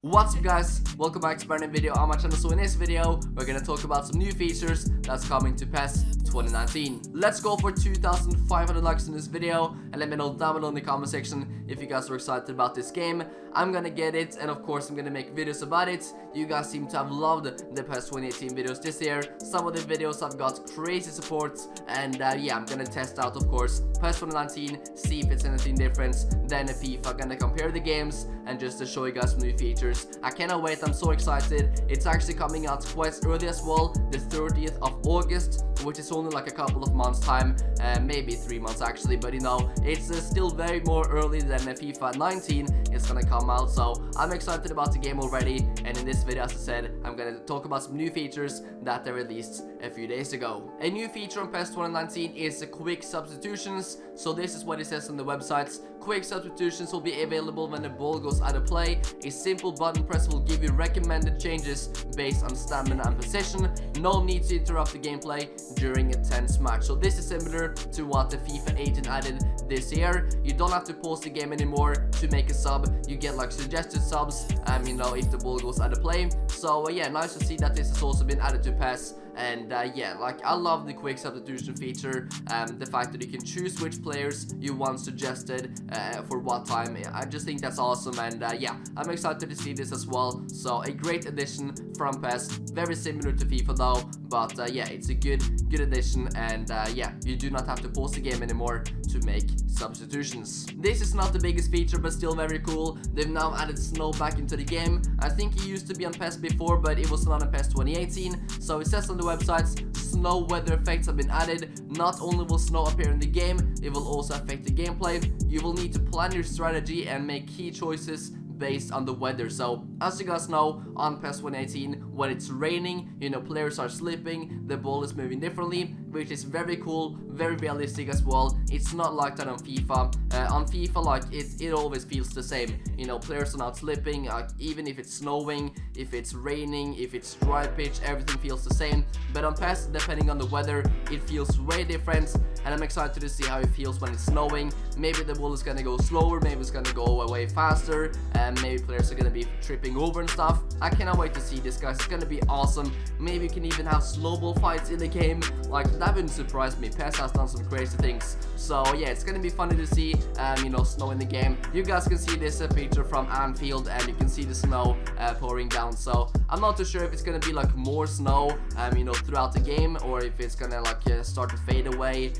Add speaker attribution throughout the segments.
Speaker 1: What's up guys, welcome back to a brand new video on my channel. So in this video, we're gonna talk about some new features that's coming to PES 2019. Let's go for 2,500 likes in this video and let me know down below in the comment section if you guys are excited about this game. I'm gonna get it, and of course I'm gonna make videos about it. You guys seem to have loved the PES 2018 videos this year. Some of the videos have got crazy support, and yeah, I'm gonna test out of course PES 2019, see if it's anything different than FIFA. Gonna compare the games and just to show you guys some new features. I cannot wait, I'm so excited. It's actually coming out quite early as well, the 30th of August, which is only like a couple of months time, maybe 3 months actually, but you know, it's still very more early than FIFA 19 is gonna come out. So I'm excited about the game already, and in this video, as I said, I'm gonna talk about some new features that they released a few days ago. A new feature on PES 2019 is the quick substitutions. So this is what it says on the websites. Quick substitutions will be available when the ball goes out of play. A simple button press will give you recommended changes based on stamina and position. No need to interrupt the gameplay during a tense match. So this is similar to what the FIFA 18 added this year. You don't have to pause the game anymore to make a sub. You get like suggested subs, you know, if the ball goes out of play. So yeah, nice to see that this has also been added to PES. And yeah, like I love the quick substitution feature, the fact that you can choose which players you want suggested for what time. I just think that's awesome, and yeah, I'm excited to see this as well. So a great addition from PES, very similar to FIFA though, but yeah, it's a good addition, and yeah, you do not have to pause the game anymore to make substitutions. This is not the biggest feature, but still very cool. They've now added snow back into the game. I think it used to be on PES before, but it was not on PES 2018. So it says on the websites, snow weather effects have been added. Not only will snow appear in the game, it will also affect the gameplay. You will need to plan your strategy and make key choices based on the weather. So as you guys know, on PES 2018, when it's raining, you know, players are slipping, the ball is moving differently, which is very cool, very realistic as well. It's not like that on FIFA. On FIFA, like it always feels the same. You know, players are not slipping, even if it's snowing, if it's raining, if it's dry pitch, everything feels the same. But on PES, depending on the weather, it feels way different, and I'm excited to see how it feels when it's snowing. Maybe the ball is gonna go slower, maybe it's gonna go away faster, and maybe players are gonna be tripping over and stuff. I cannot wait to see this, guys. It's gonna be awesome. Maybe you can even have snowball fights in the game. Like, that wouldn't surprise me. PES has done some crazy things. So yeah, it's gonna be funny to see, you know, snow in the game. You guys can see this picture from Anfield, and you can see the snow pouring down. So I'm not too sure if it's gonna be like more snow, you know, throughout the game, or if it's gonna like start to fade away,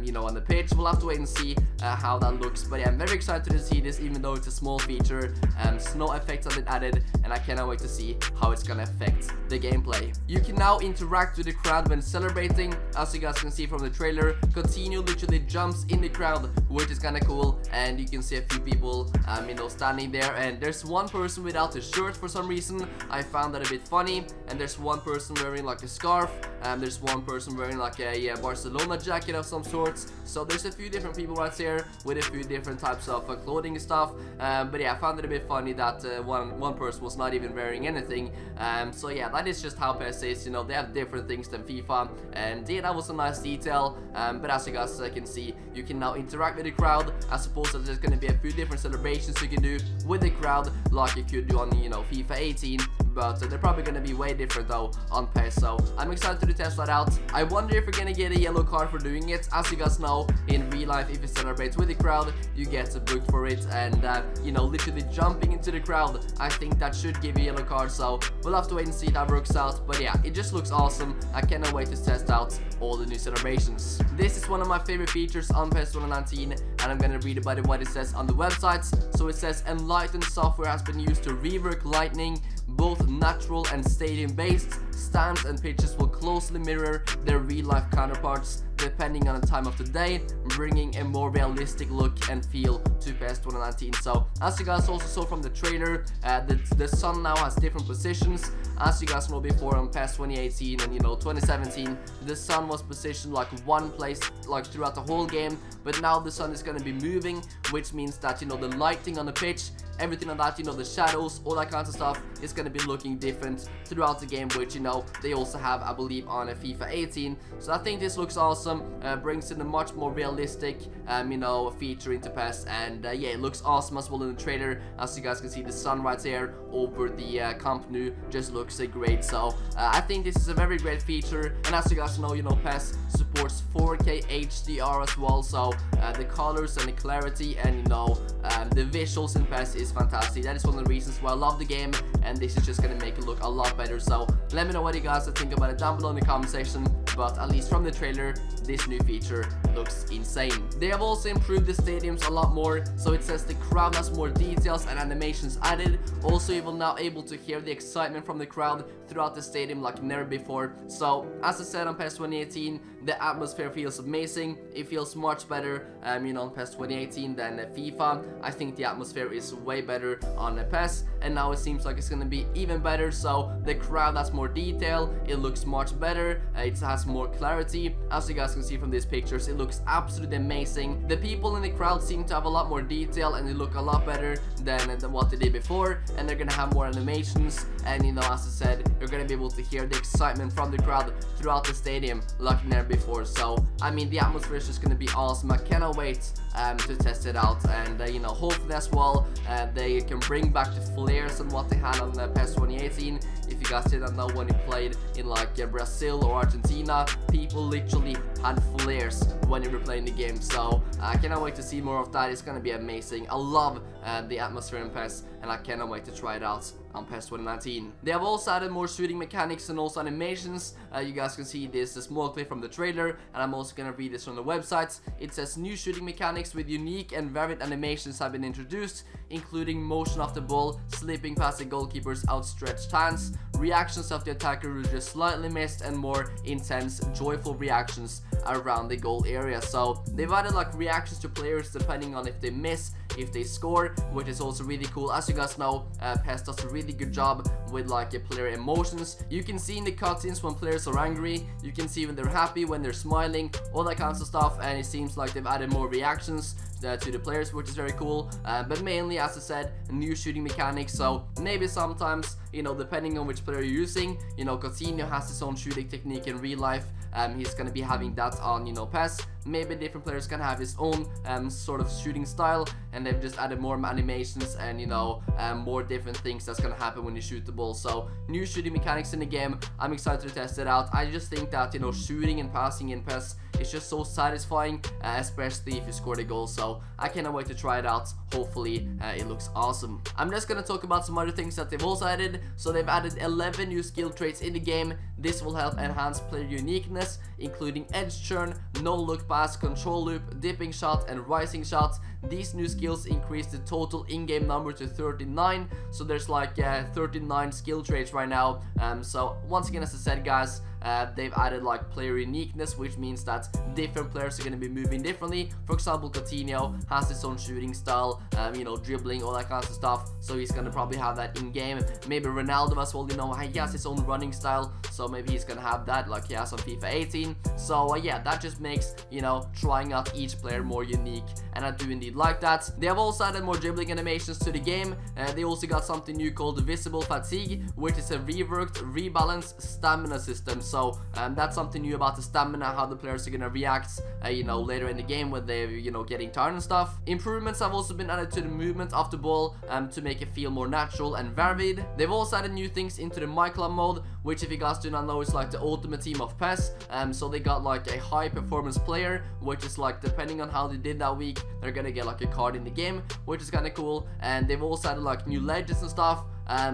Speaker 1: you know, on the pitch. We'll have to wait and see how that looks. But yeah, I'm very excited to see this, even though it's a small feature. Snow effects have been added, and I cannot wait to see how it's gonna affect the gameplay. You can now interact with the crowd when celebrating. As you guys can see from the trailer, Continue literally jumps in the crowd, which is kind of cool, and you can see a few people, you know, standing there. And there's one person without a shirt for some reason. I found that a bit funny. And there's one person wearing like a scarf, and there's one person wearing like a Barcelona jacket of some sorts. So there's a few different people right here with a few different types of clothing and stuff. But yeah, I found it a bit funny that one person was not even wearing anything. So yeah, that is just how PES is. You know, they have different things than FIFA, and yeah, that was a nice detail. But as you guys can see, you can now interact with the crowd. I suppose that there's going to be a few different celebrations you can do with the crowd, like you could do on, you know, FIFA 18. But they're probably going to be way different though on PES, so I'm excited to test that out. I wonder if we're going to get a yellow card for doing it. As you guys know, in real life, if you celebrate with the crowd, you get a book for it, and you know, literally jumping into the crowd, I think that should give you a yellow card. So we'll have to wait and see how that works out. But yeah, it just looks awesome. I cannot wait to test out all the new celebrations. This is one of my favorite features on PES 2019, and I'm going to read about what it says on the websites. So it says, Enlightened software has been used to rework lightning. Both natural and stadium-based stands and pitches will closely mirror their real-life counterparts depending on the time of the day, bringing a more realistic look and feel to PES 2019. So as you guys also saw from the trailer, the sun now has different positions. As you guys know, before on PES 2018 and, you know, 2017, the sun was positioned like one place like throughout the whole game, but now the sun is going to be moving, which means that, you know, the lighting on the pitch everything on that, you know, the shadows, all that kinds of stuff is going to be looking different throughout the game, which, you know, they also have, I believe, on a FIFA 18. So I think this looks awesome, brings in a much more realistic, you know, feature into PES, and yeah, it looks awesome as well in the trailer. As you guys can see, the sun right there over the Camp Nou just looks great. So I think this is a very great feature, and as you guys know, you know, PES supports 4K HDR as well, so the colors and the clarity and, you know, the visuals in PES is fantastic. That is one of the reasons why I love the game, and this is just gonna make it look a lot better. So let me know what you guys think about it down below in the comment section, but at least from the trailer, this new feature looks insane. They have also improved the stadiums a lot more, so it says the crowd has more details and animations added. Also, you will now able to hear the excitement from the crowd throughout the stadium like never before. So as I said on PES 2018, the atmosphere feels amazing. It feels much better, you know, on PES 2018 than FIFA. I think the atmosphere is way better on the PES, and now it seems like it's gonna be even better. So the crowd has more detail, it looks much better, it has more clarity. As you guys can see from these pictures, it looks absolutely amazing. The people in the crowd seem to have a lot more detail, and they look a lot better than what they did before, and they're gonna have more animations, and, you know, as I said, you're gonna be able to hear the excitement from the crowd throughout the stadium like never before. So I mean, the atmosphere is just gonna be awesome. I cannot wait to test it out, and you know, hopefully as well they can bring back the flares and what they had on PES 2018. If you guys didn't know, when you played in like Brazil or Argentina, people literally had flares when you were playing the game. So I cannot wait to see more of that. It's gonna be amazing. I love the atmosphere in PES, and I cannot wait to try it out on PES 2019. They have also added more shooting mechanics and also animations. You guys can see this a small clip from the trailer, and I'm also gonna read this from the website. It says new shooting mechanics with unique and varied animations have been introduced, including motion of the ball, slipping past the goalkeeper's outstretched hands, reactions of the attacker who just slightly missed, and more intense, joyful reactions around the goal area. So they've added like reactions to players depending on if they miss, if they score, which is also really cool. As you guys know, PES does a really good job with like player emotions. You can see in the cutscenes when players are angry, you can see when they're happy, when they're smiling, all that kinds of stuff, and it seems like they've added more reactions to the players, which is very cool. But mainly, as I said, new shooting mechanics. So maybe sometimes, you know, depending on which player you're using, you know, Coutinho has his own shooting technique in real life. He's gonna be having that on, you know, PES. Maybe different players can have his own sort of shooting style, and they've just added more animations and, you know, more different things that's gonna happen when you shoot the ball. So new shooting mechanics in the game. I'm excited to test it out. I just think that, you know, shooting and passing in PES is just so satisfying, especially if you score the goal. So I cannot wait to try it out. Hopefully it looks awesome. I'm just gonna talk about some other things that they've also added. So they've added 11 new skill traits in the game. This will help enhance player uniqueness, including edge turn, no look pass, control loop, dipping shot, and rising shot. These new skills increase the total in-game number to 39. So there's like 39 skill traits right now. So once again, as I said, guys, they've added like player uniqueness, which means that different players are going to be moving differently. For example, Coutinho has his own shooting style, you know, dribbling, all that kind of stuff, so he's going to probably have that in game. Maybe Ronaldo as well, you know, he has his own running style, so maybe he's going to have that like he has on FIFA 18. So yeah, that just makes, you know, trying out each player more unique, and I do indeed like that. They have also added more dribbling animations to the game. They also got something new called visible fatigue, which is a reworked, rebalanced stamina system. So that's something new about the stamina, how the players are gonna react, you know, later in the game when they're, you know, getting tired and stuff. Improvements have also been added to the movement of the ball to make it feel more natural and varied. They've also added new things into the My Club mode, which, if you guys do not know, is like the ultimate team of PES. So they got like a high performance player, which is like, depending on how they did that week, they're gonna get like a card in the game, which is kind of cool. And they've also added like new legends and stuff.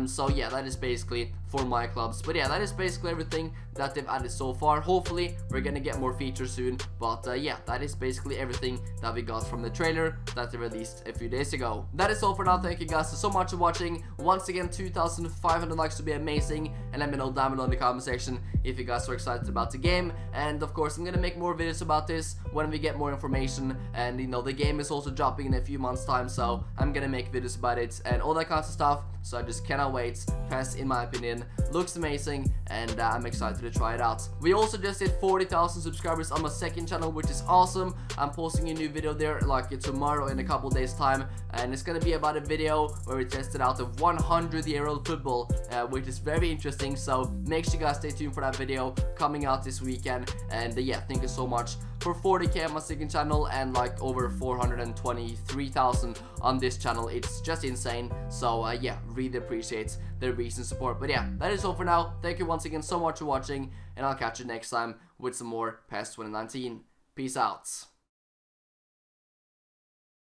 Speaker 1: So yeah, that is basically for my clubs. But yeah, that is basically everything that they've added so far. Hopefully we're gonna get more features soon, but yeah, that is basically everything that we got from the trailer that they released a few days ago. That is all for now. Thank you guys so much for watching. Once again, 2,500 likes would be amazing, and let me know down below in the comment section if you guys are excited about the game. And of course, I'm gonna make more videos about this when we get more information, and you know, the game is also dropping in a few months time, so I'm gonna make videos about it and all that kind of stuff. So I just cannot wait. PES, in my opinion, looks amazing, and I'm excited to try it out. We also just hit 40,000 subscribers on my second channel, which is awesome. I'm posting a new video there like tomorrow in a couple days time, and it's gonna be about a video where we tested out a 100-year-old football, which is very interesting. So make sure you guys stay tuned for that video coming out this weekend. And yeah, thank you so much for 40k on my second channel and like over 423,000 on this channel. It's just insane. So yeah, really appreciate the recent support. But yeah, that is all for now. Thank you once again so much for watching, and I'll catch you next time with some more PES 2019. Peace out.